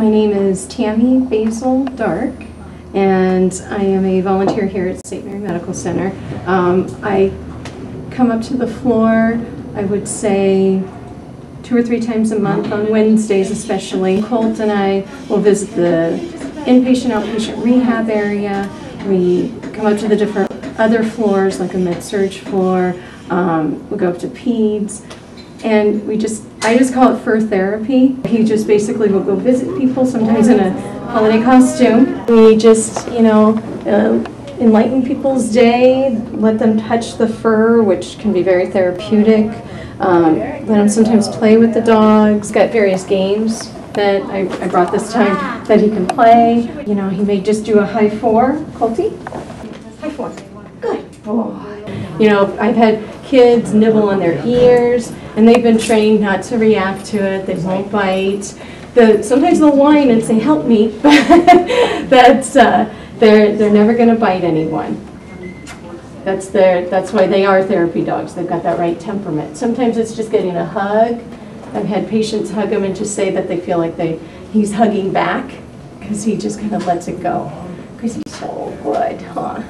My name is Tammy Basil Dark, and I am a volunteer here at St. Mary Medical Center. I come up to the floor, I would say 2 or 3 times a month, on Wednesdays especially. Colt and I will visit the inpatient, outpatient rehab area. We come up to the different other floors, like a med-surg floor. We go up to peds. And I just call it fur therapy. He just basically will go visit people, sometimes in a holiday costume. We just, enlighten people's day, let them touch the fur, which can be very therapeutic. Let them sometimes play with the dogs. Got various games that I brought this time that he can play. He may just do a high 4. Colty? High 4. Good. Oh. I've had kids nibble on their ears, and they've been trained not to react to it. They won't bite. Sometimes they'll whine and say, "Help me," but they're never going to bite anyone. That's why they are therapy dogs. They've got that right temperament. Sometimes it's just getting a hug. I've had patients hug him and just say that they feel like he's hugging back because he just kind of lets it go. Because he's so good, huh?